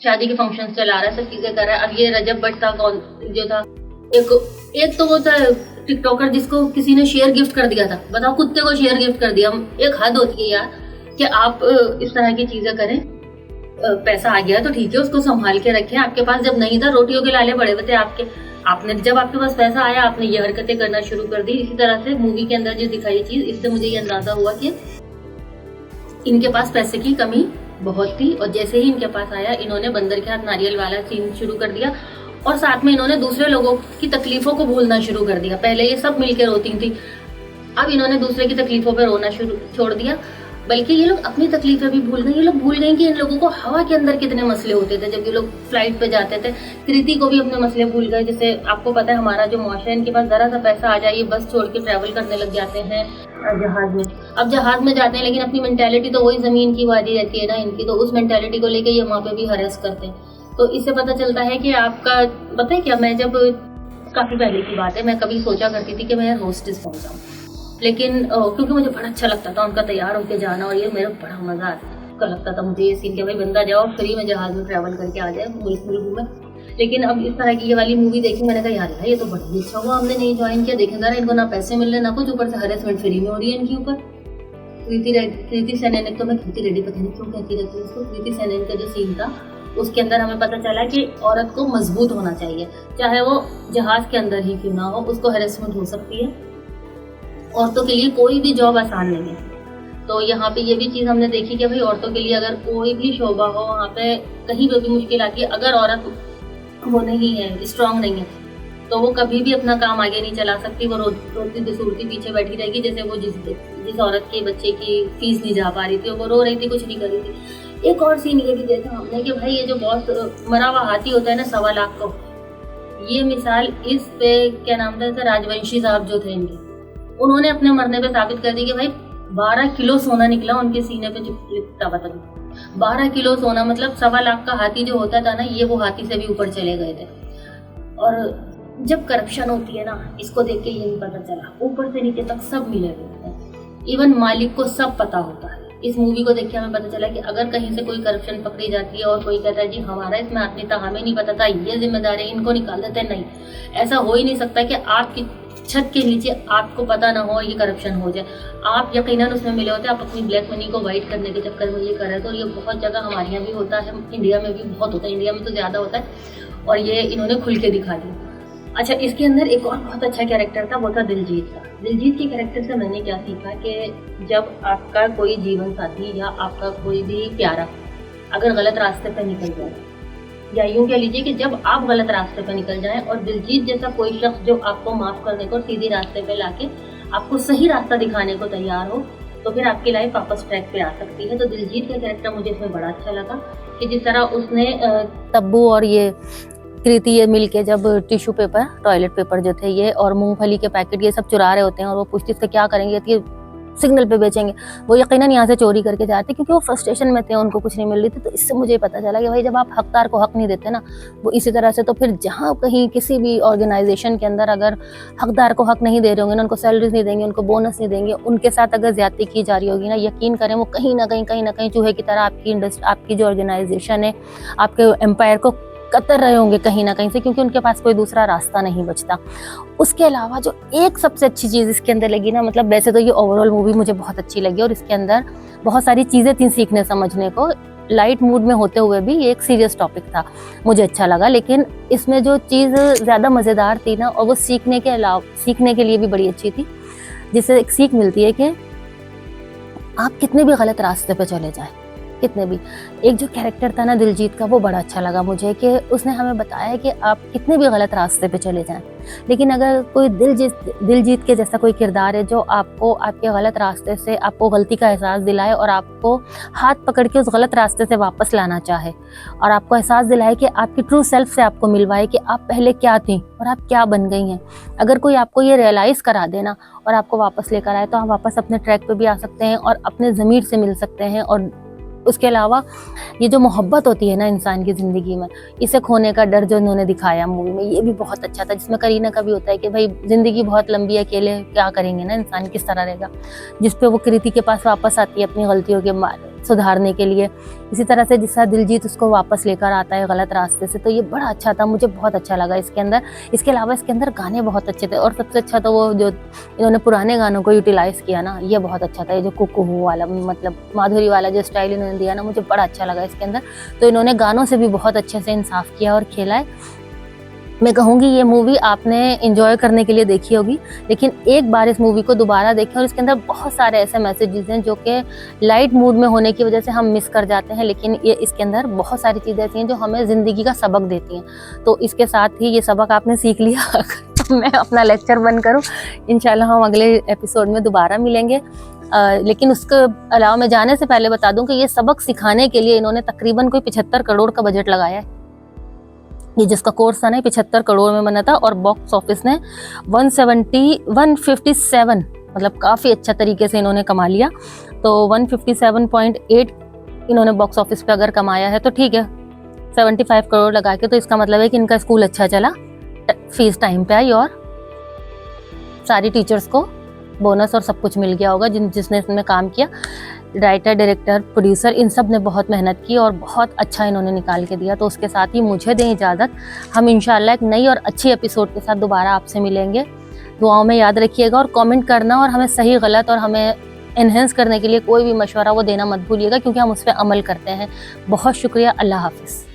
शादी के फंक्शन चला रहा है, सब चीजें कर रहा है। अब ये रजब भट्ट था, कौन जो था, एक तो वो था टिकटॉकर जिसको किसी ने शेयर गिफ्ट कर दिया था। बताओ, कुत्ते को शेयर गिफ्ट कर दिया। एक हद होती है यार कि आप इस तरह की चीजें करें। पैसा आ गया तो ठीक है, उसको संभाल के रखें। आपके पास जब नहीं था, रोटियों के लाले बड़े थे आपने जब आपके पास पैसा आया, आपने ये हरकतें करना शुरू कर दी। इसी तरह से मूवी के अंदर जो दिखाई चीज, इससे मुझे ये अंदाजा हुआ कि इनके पास पैसे की कमी बहुत थी, और जैसे ही इनके पास आया, इन्होंने बंदर के हाथ नारियल वाला सीन शुरू कर दिया, और साथ में इन्होंने दूसरे लोगों की तकलीफों को भूलना शुरू कर दिया। पहले ये सब मिलकर रोती थी, अब इन्होंने दूसरे की तकलीफों पर रोना छोड़ दिया। बल्कि ये लोग अपनी तकलीफें भी भूल गए। ये लोग भूल गए कि इन लोगों को हवा के अंदर कितने मसले होते थे जब ये लोग फ्लाइट पे जाते थे। कृति को भी अपने मसले भूल गए। जैसे आपको पता है, हमारा जो मुआशरा है, इनके पास जरा सा पैसा आ जाए, ये बस छोड़ के ट्रैवल करने लग जाते हैं जहाज में। अब जहाज में जाते हैं, लेकिन अपनी मेंटेलिटी तो वही जमीन की वादी रहती है ना इनकी, तो उस मेंटेलिटी को लेके ये वहाँ पे भी हरेस करते हैं। तो इससे पता चलता है कि आपका, पता है क्या, मैं जब काफी पहले की बात है, मैं कभी सोचा करती थी कि मैं होस्टेस बन जाऊँ, लेकिन क्योंकि मुझे बड़ा अच्छा लगता था उनका तैयार होकर जाना, और ये मेरा बड़ा मजा का लगता था मुझे ये सीन के, भाई बंदा जाओ फ्री में जहाज में ट्रैवल करके आ जाए मुल्क में। लेकिन अब इस तरह की ये वाली मूवी देखी, मैंने कहा यार ये तो बड़ा ही अच्छा हुआ हमने नहीं ज्वाइन किया। देखें जरा, इनको ना पैसे मिल रहे ना कुछ, ऊपर से हरेसमेंट फ्री में हो रही है इनके ऊपर। कृति सेनन, तो मैं कृति रेड्डी पता नहीं क्यों कहती रहती हूँ उसको, कृति सेनन का जो सीन था उसके अंदर हमें पता चला कि औरत को मजबूत होना चाहिए, चाहे वो जहाज के अंदर ही क्यों ना हो, उसको हेरेसमेंट हो सकती है। औरतों के लिए कोई भी जॉब आसान नहीं है। तो यहाँ पे ये भी चीज़ हमने देखी कि भाई औरतों के लिए अगर कोई भी शोबा हो, वहाँ पे कहीं पे भी मुश्किल आती है, अगर औरत वो नहीं है, स्ट्रांग नहीं है, तो वो कभी भी अपना काम आगे नहीं चला सकती। वो रोती बिसूरती पीछे बैठी रहेगी। जैसे वो जिस औरत के बच्चे की फीस नहीं जा पा रही थी, वो रो रही थी, कुछ नहीं कर रही थी। एक और सीन ये भी देखा हमने कि भाई ये जो बहुत मरा हुआ हाथी होता है ना 1.25 लाख का, ये मिसाल इस पे क्या नाम था, राजवंशी साहब जो थे इनके, उन्होंने अपने मरने पे साबित कर दी कि भाई 12 किलो सोना निकला उनके सीने पे चिपटा हुआ था। 12 किलो सोना, मतलब 1.25 लाख का हाथी जो होता था ना, ये वो हाथी से भी ऊपर चले गए थे। और जब करप्शन होती है ना, इसको देख के ये नहीं पता चला, ऊपर से नीचे तक सब मिले हुए हैं, इवन मालिक को सब पता होता है। इस मूवी को देख के हमें पता चला कि अगर कहीं से कोई करप्शन पकड़ी जाती है और कोई कहता है जी हमारा इसमें हाथ नहीं था, हमें नहीं पता था, ये जिम्मेदार है, इनको निकाल देते हैं, नहीं, ऐसा हो ही नहीं सकता कि आपकी छत के नीचे आपको पता ना हो ये करप्शन हो जाए। आप यकीनन उसमें मिले होते, आप अपनी ब्लैक मनी को वाइट करने के चक्कर में ये कर रहे थे। और ये बहुत जगह हमारे यहाँ भी होता है, इंडिया में भी बहुत होता है, इंडिया में तो ज़्यादा होता है, और ये इन्होंने खुल के दिखा दिया। अच्छा, इसके अंदर एक और बहुत अच्छा कैरेक्टर था, वो था दिलजीत का। दिलजीत के कैरेक्टर से मैंने क्या सीखा कि जब आपका कोई जीवन साथी या आपका कोई भी प्यारा अगर गलत रास्ते पर निकल जाए, या यूं कह लीजिए कि जब आप गलत रास्ते पर निकल जाएं और दिलजीत जैसा कोई शख्स जो आपको माफ करने को और सीधे रास्ते पे लाके आपको सही रास्ता दिखाने को तैयार हो, तो फिर आपकी लाइफ वापस ट्रैक पे आ सकती है। तो दिलजीत का कैरेक्टर मुझे इसमें बड़ा अच्छा लगा कि जिस तरह उसने तब्बू और ये कृति ये मिलके जब टिश्यू पेपर, टॉयलेट पेपर जो थे ये, और मूंगफली के पैकेट ये सब चुरा रहे होते हैं, और वो पूछती इसका क्या करेंगे, कि सिग्नल पे बेचेंगे। वो यकीनन यहाँ से चोरी करके जाते क्योंकि वो फ्रस्ट्रेशन में थे, उनको कुछ नहीं मिल रही थी। तो इससे मुझे पता चला कि भाई जब आप हकदार को हक नहीं देते ना, वो इसी तरह से, तो फिर जहाँ कहीं किसी भी ऑर्गेनाइजेशन के अंदर अगर हकदार को हक नहीं दे रहे होंगे ना, उनको सैलरीज नहीं देंगे, उनको बोनस नहीं देंगे, उनके साथ अगर ज्यादती की जा रही होगी ना, यकीन करें वो कहीं ना कहीं चूहे की तरह आपकी जो ऑर्गेनाइजेशन है, आपके एम्पायर को कतर रहे होंगे कहीं ना कहीं से, क्योंकि उनके पास कोई दूसरा रास्ता नहीं बचता। उसके अलावा जो एक सबसे अच्छी चीज़ इसके अंदर लगी ना, मतलब वैसे तो ये ओवरऑल मूवी मुझे बहुत अच्छी लगी, और इसके अंदर बहुत सारी चीज़ें थी सीखने समझने को। लाइट मूड में होते हुए भी ये एक सीरियस टॉपिक था, मुझे अच्छा लगा। लेकिन इसमें जो चीज़ ज़्यादा मज़ेदार थी ना, और वो सीखने के लिए भी बड़ी अच्छी थी, जिससे एक सीख मिलती है कि आप कितने भी गलत रास्ते पर चले जाएँ, कितने भी, एक जो कैरेक्टर था ना दिलजीत का, वो बड़ा अच्छा लगा मुझे कि उसने हमें बताया कि आप कितने भी गलत रास्ते पे चले जाएं, लेकिन अगर कोई दिलजीत के जैसा कोई किरदार है जो आपको आपके गलत रास्ते से, आपको गलती का एहसास दिलाए और आपको हाथ पकड़ के उस गलत रास्ते से वापस लाना चाहे, और आपको एहसास दिलाए कि आपकी ट्रू सेल्फ से आपको मिलवाए कि आप पहले क्या थी और आप क्या बन गई हैं। अगर कोई आपको ये रियलाइज़ करा देना और आपको वापस लेकर आए, तो आप वापस अपने ट्रैक पे भी आ सकते हैं और अपने ज़मीर से मिल सकते हैं। और उसके अलावा ये जो मोहब्बत होती है ना इंसान की ज़िंदगी में, इसे खोने का डर जो उन्होंने दिखाया मूवी में, ये भी बहुत अच्छा था। जिसमें करीना का भी होता है कि भाई ज़िंदगी बहुत लंबी है, अकेले क्या करेंगे ना इंसान, किस तरह रहेगा, जिस पे वो कृति के पास वापस आती है अपनी गलतियों के सुधारने के लिए। इसी तरह से जिस तरह दिलजीत उसको वापस लेकर आता है गलत रास्ते से, तो ये बड़ा अच्छा था, मुझे बहुत अच्छा लगा इसके अंदर। इसके अलावा इसके अंदर गाने बहुत अच्छे थे और सबसे अच्छा तो वो जो इन्होंने पुराने गानों को यूटिलाइज़ किया ना, ये बहुत अच्छा था। ये जो कुकू वाला मतलब माधुरी वाला जो स्टाइल इन्होंने दिया ना, मुझे बड़ा अच्छा लगा इसके अंदर। तो इन्होंने गानों से भी बहुत अच्छे से इंसाफ किया और खेला है। मैं कहूँगी ये मूवी आपने एंजॉय करने के लिए देखी होगी, लेकिन एक बार इस मूवी को दोबारा देखें। और इसके अंदर बहुत सारे ऐसे मैसेजेस हैं जो कि लाइट मूड में होने की वजह से हम मिस कर जाते हैं, लेकिन ये इसके अंदर बहुत सारी चीज़ें ऐसी हैं जो हमें ज़िंदगी का सबक देती हैं। तो इसके साथ ही ये सबक आपने सीख लिया तो मैं अपना लेक्चर बंद करूँ। इंशाल्लाह हम अगले एपिसोड में दोबारा मिलेंगे। लेकिन उसके अलावा मैं जाने से पहले बता दूं कि ये सबक सिखाने के लिए इन्होंने तकरीबन कोई 75 करोड़ का बजट लगाया है। ये जिसका कोर्स था ना 75 करोड़ में बना था और बॉक्स ऑफिस ने 157 मतलब काफ़ी अच्छा तरीके से इन्होंने कमा लिया। तो 157.8 इन्होंने बॉक्स ऑफिस पे अगर कमाया है तो ठीक है, 75 करोड़ लगा के, तो इसका मतलब है कि इनका स्कूल अच्छा चला, फीस टाइम पे आई और सारी टीचर्स को बोनस और सब कुछ मिल गया होगा जिसने इसमें काम किया। राइटर, डायरेक्टर, प्रोड्यूसर, इन सब ने बहुत मेहनत की और बहुत अच्छा इन्होंने निकाल के दिया। तो उसके साथ ही मुझे दें इजाज़त, हम इंशाल्लाह एक नई और अच्छी एपिसोड के साथ दोबारा आपसे मिलेंगे। दुआओं में याद रखिएगा और कमेंट करना और हमें सही गलत और हमें एनहेंस करने के लिए कोई भी मशवरा वो देना मत भूलिएगा, क्योंकि हम उस पर अमल करते हैं। बहुत शुक्रिया। अल्लाह हाफिज़।